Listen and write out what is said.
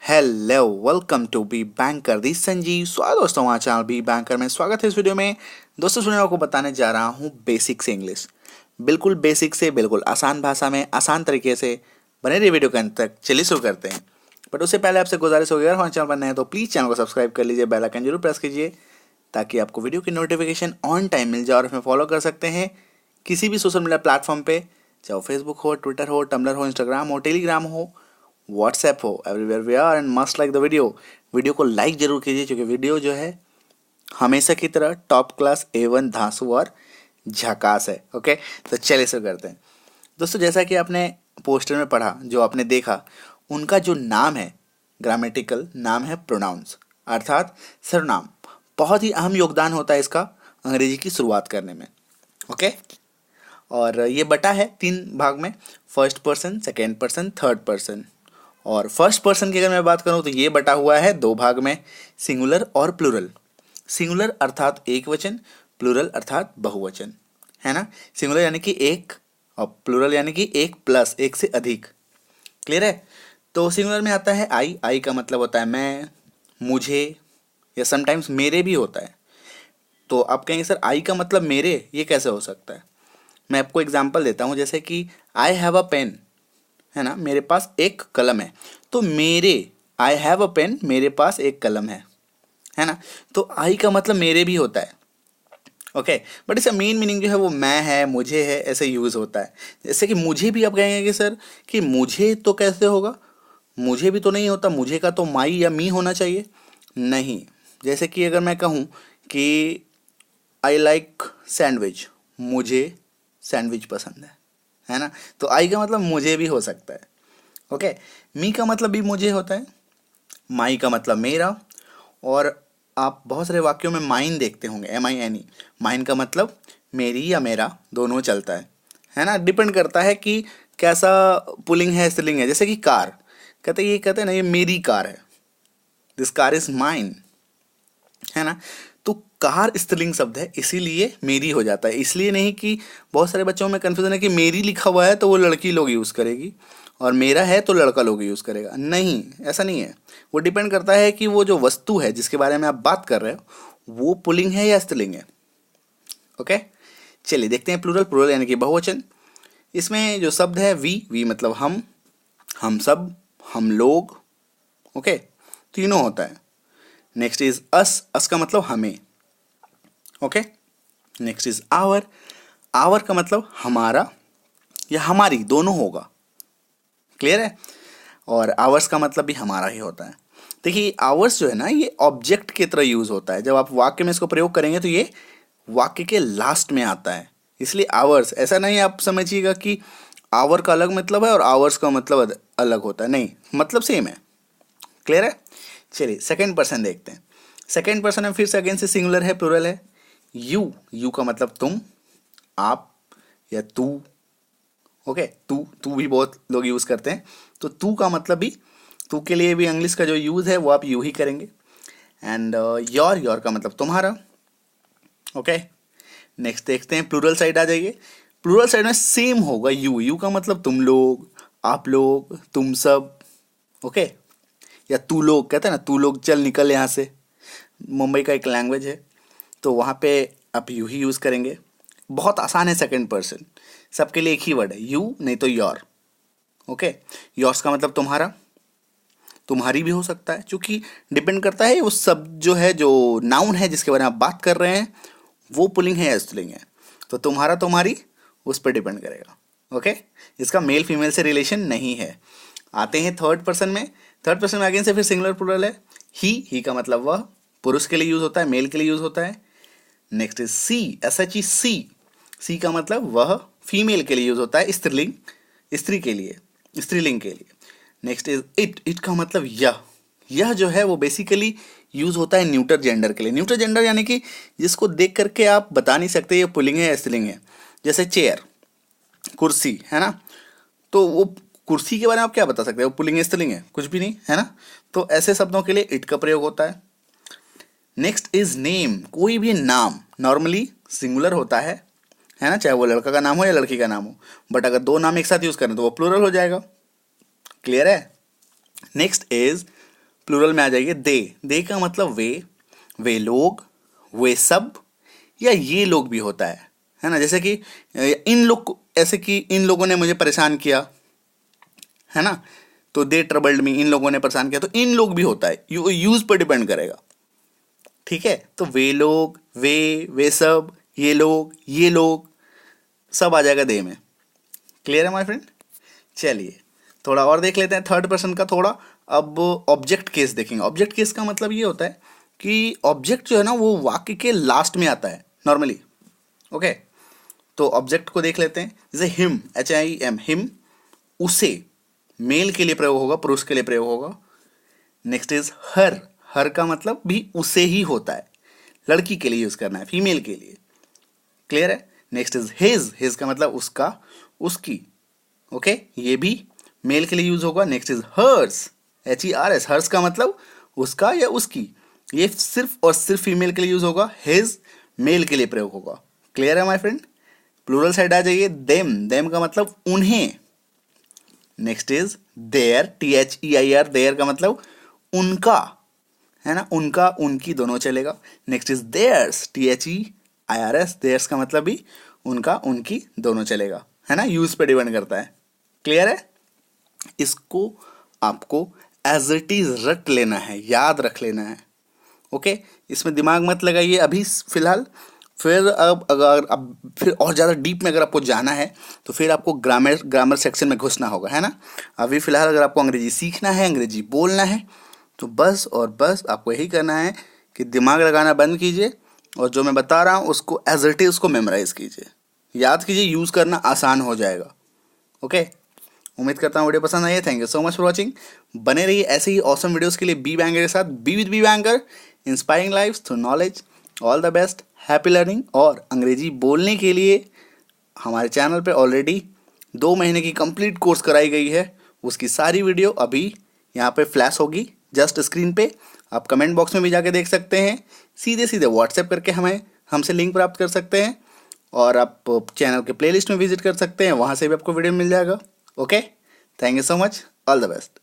Hello, welcome to B banker दी संजीव। स्वागत दोस्तों हमारे चैनल बी बैंकर में। स्वागत है इस वीडियो में। दोस्तों सुनिए, आपको बताने जा रहा हूँ बेसिक से इंग्लिश, बिल्कुल बेसिक से बिल्कुल आसान भाषा में, आसान तरीके से। बने रहिए वीडियो के अंत तक। चलिए शुरू करते हैं। बट उससे पहले आपसे गुजारिश होगी, अगर हमारे चैनल पर नए हैं तो प्लीज़ चैनल को सब्सक्राइब कर लीजिए, बेल आइकन जरूर प्रेस कीजिए ताकि आपको वीडियो की नोटिफिकेशन ऑन टाइम मिल जाए और हमें फॉलो कर सकते हैं किसी भी सोशल मीडिया प्लेटफॉर्म पे, चाहे वो फेसबुक हो, ट्विटर हो, टम्बलर हो, इंस्टाग्राम हो, टेलीग्राम हो, व्हाट्सएप हो, everywhere we are. And must like the video को लाइक जरूर कीजिए, क्योंकि वीडियो जो है हमेशा की तरह टॉप क्लास A1 धांसू और झकास है। ओके, तो चलिए शुरू करते हैं। दोस्तों जैसा कि आपने पोस्टर में पढ़ा, जो आपने देखा, उनका जो नाम है, ग्रामेटिकल नाम है प्रोनाउंस, अर्थात सर्वनाम। बहुत ही अहम योगदान होता है इसका अंग्रेजी की शुरुआत करने में। ओके, और ये बटा है 3 भाग में, first person, second person, third person. और फर्स्ट पर्सन की अगर मैं बात करूं तो ये बटा हुआ है 2 भाग में, सिंगुलर और प्लूरल। सिंगुलर अर्थात एक वचन, प्लूरल अर्थात बहुवचन, है ना। सिंगुलर यानी कि एक और प्लूरल यानी कि एक प्लस, एक से अधिक। क्लियर है। तो सिंगुलर में आता है आई का मतलब होता है मैं, मुझे, या समटाइम्स मेरे भी होता है। तो आप कहेंगे सर आई का मतलब मेरे, ये कैसे हो सकता है। मैं आपको एग्जांपल देता हूँ, जैसे कि आई हैव अ पेन, है ना, मेरे पास एक कलम है। तो मेरे, आई हैव अ पेन, मेरे पास एक कलम है ना। तो आई का मतलब मेरे भी होता है। ओके, बट इसका मेन मीनिंग जो है वो मैं है, मुझे है, ऐसे यूज़ होता है। जैसे कि मुझे भी आप कहेंगे कि सर कि मुझे तो कैसे होगा, मुझे भी तो नहीं होता, मुझे का तो माई या मी होना चाहिए। नहीं, जैसे कि अगर मैं कहूँ कि आई लाइक सैंडविच, मुझे सैंडविच पसंद है ना। तो आई का मतलब मुझे भी हो सकता है। ओके, मी का मतलब भी मुझे होता है, माई का मतलब मेरा। और आप बहुत सारे वाक्यों में माइन देखते होंगे, MINE। माइन का मतलब मेरी या मेरा, दोनों चलता है ना। डिपेंड करता है कि कैसा पुलिंग है, स्त्रीलिंग है। जैसे कि कार, कहते हैं ना, ये मेरी कार है, दिस कार इज माइन, है ना। तो कार स्त्रीलिंग शब्द है, इसीलिए मेरी हो जाता है। इसलिए नहीं कि बहुत सारे बच्चों में कन्फ्यूजन है कि मेरी लिखा हुआ है तो वो लड़की लोग यूज़ करेगी, और मेरा है तो लड़का लोग यूज़ करेगा। नहीं, ऐसा नहीं है। वो डिपेंड करता है कि वो जो वस्तु है जिसके बारे में आप बात कर रहे हो वो पुल्लिंग है या स्त्रीलिंग है। ओके, चलिए देखते हैं प्लूरल। प्लूरल यानी कि बहुवचन। इसमें जो शब्द है वी मतलब हम सब, हम लोग। ओके, तीनों होता है। नेक्स्ट इज अस का मतलब हमें। ओके, नेक्स्ट इज आवर का मतलब हमारा या हमारी, दोनों होगा। क्लियर है। और आवर्स का मतलब भी हमारा ही होता है। देखिए आवर्स जो है ना, ये ऑब्जेक्ट की तरह यूज होता है। जब आप वाक्य में इसको प्रयोग करेंगे तो ये वाक्य के लास्ट में आता है, इसलिए आवर्स। ऐसा नहीं आप समझिएगा कि आवर का अलग मतलब है और आवर्स का मतलब अलग होता है, नहीं, मतलब सेम है। क्लियर है। चलिए सेकेंड पर्सन देखते हैं। सेकेंड पर्सन में फिर से अगेन से सिंगुलर है, प्लूरल है। यू का मतलब तुम, आप या तू। ओके, तू भी बहुत लोग यूज़ करते हैं। तो तू का मतलब भी, तू के लिए भी इंग्लिश का जो यूज़ है वो आप यू ही करेंगे। एंड योर का मतलब तुम्हारा। ओके, नेक्स्ट देखते हैं, प्लूरल साइड आ जाइए। प्लूरल साइड में सेम होगा, यू का मतलब तुम लोग, आप लोग, तुम सब। ओके, या तू लोग, कहते हैं ना, तू लोग चल निकल यहाँ से, मुंबई का एक लैंग्वेज है, तो वहाँ पे आप यू ही यूज़ करेंगे। बहुत आसान है सेकंड पर्सन, सबके लिए एक ही वर्ड है, यू नहीं तो योर। ओके, योर्स का मतलब तुम्हारा, तुम्हारी भी हो सकता है, क्योंकि डिपेंड करता है उस सब जो है, जो नाउन है जिसके बारे में आप बात कर रहे हैं वो पुलिंग है या स्त्रीलिंग है। तो तुम्हारा तुम्हारी उस पर डिपेंड करेगा। ओके, इसका मेल फीमेल से रिलेशन नहीं है। आते हैं थर्ड पर्सन में। थर्ड पर्सन में अगेन से फिर सिंगुलर प्लूरल है। ही का मतलब वह, पुरुष के लिए यूज होता है, मेल के लिए यूज होता है। नेक्स्ट इज सी का मतलब वह, फीमेल के लिए यूज होता है, स्त्रीलिंग, स्त्री के लिए, स्त्रीलिंग के लिए। नेक्स्ट इज इट का मतलब यह जो है वो बेसिकली यूज होता है न्यूटर जेंडर के लिए। न्यूटर जेंडर यानी कि जिसको देख करके आप बता नहीं सकते ये पुल्लिंग है या स्त्रीलिंग है। जैसे चेयर, कुर्सी, है ना। तो वो कुर्सी के बारे में आप क्या बता सकते हैं, वो पुल्लिंग है स्त्रीलिंग है, कुछ भी नहीं, है ना। तो ऐसे शब्दों के लिए इट का प्रयोग होता है। नेक्स्ट इज नेम, कोई भी नाम नॉर्मली सिंगुलर होता है ना, चाहे वो लड़का का नाम हो या लड़की का नाम हो। बट अगर 2 नाम एक साथ यूज करें तो वो प्लूरल हो जाएगा। क्लियर है। नेक्स्ट इज प्लूरल में आ जाइए दे का मतलब वे लोग, वे सब, या ये लोग भी होता है ना। जैसे कि इन लोग, ऐसे कि इन लोगों ने मुझे परेशान किया, है ना, तो दे ट्रबल्ड मी, इन लोगों ने परेशान किया, तो इन लोग भी होता है, यूज पर डिपेंड करेगा। ठीक है, तो वे लोग, वे सब, ये लोग सब आ जाएगा दे में। क्लियर है माय फ्रेंड? चलिए थोड़ा और देख लेते हैं थर्ड पर्सन का थोड़ा। अब ऑब्जेक्ट केस देखेंगे। ऑब्जेक्ट केस का मतलब ये होता है कि ऑब्जेक्ट जो है ना वो वाक्य के लास्ट में आता है नॉर्मली। ओके, तो ऑब्जेक्ट को देख लेते हैं। जैसे हिम, HIM, हिम, उसे, मेल के लिए प्रयोग होगा, पुरुष के लिए प्रयोग होगा। नेक्स्ट इज हर, हर का मतलब भी उसे ही होता है, लड़की के लिए यूज करना है, फीमेल के लिए। क्लियर है? नेक्स्ट इज हिज का मतलब उसका, उसकी। ओके, ये भी मेल के लिए यूज होगा। Next is hers, HERS, hers का मतलब उसका या उसकी, ये सिर्फ और सिर्फ फीमेल के लिए यूज होगा। हिज मेल के लिए प्रयोग होगा। क्लियर है माय फ्रेंड? प्लूरल साइड आ जाइए। देम का मतलब उन्हें। Next is their, THEIR, their का मतलब उनका, है ना, उनका उनकी दोनों चलेगा। Next is theirs, THEIRS, theirs का मतलब भी उनका उनकी दोनों चलेगा, है ना, यूज पे डिपेंड करता है। क्लियर है? इसको आपको एज इट इज रट लेना है, याद रख लेना है। ओके, इसमें दिमाग मत लगाइए अभी फिलहाल। फिर अब फिर और ज़्यादा डीप में अगर आपको जाना है तो फिर आपको ग्रामर सेक्शन में घुसना होगा, है ना। अभी फिलहाल अगर आपको अंग्रेजी सीखना है, अंग्रेजी बोलना है, तो बस और बस आपको यही करना है कि दिमाग लगाना बंद कीजिए और जो मैं बता रहा हूँ उसको एज इट इज उसको मेमोराइज कीजिए, याद कीजिए, यूज़ करना आसान हो जाएगा। ओके, उम्मीद करता हूँ वीडियो पसंद आई है। Thank you so much for watching. बने रहिए ऐसे ही ऑसम वीडियोस के लिए बी बैंकर के साथ। Be with Be Banker, inspiring life through knowledge. All the best, happy learning. और अंग्रेजी बोलने के लिए हमारे चैनल पे ऑलरेडी 2 महीने की कंप्लीट कोर्स कराई गई है, उसकी सारी वीडियो अभी यहाँ पे फ्लैश होगी जस्ट स्क्रीन पे। आप कमेंट बॉक्स में भी जाके देख सकते हैं, सीधे सीधे व्हाट्सएप करके हमसे लिंक प्राप्त कर सकते हैं, और आप चैनल के प्लेलिस्ट में विजिट कर सकते हैं, वहाँ से भी आपको वीडियो मिल जाएगा। Okay, thank you so much, all the best.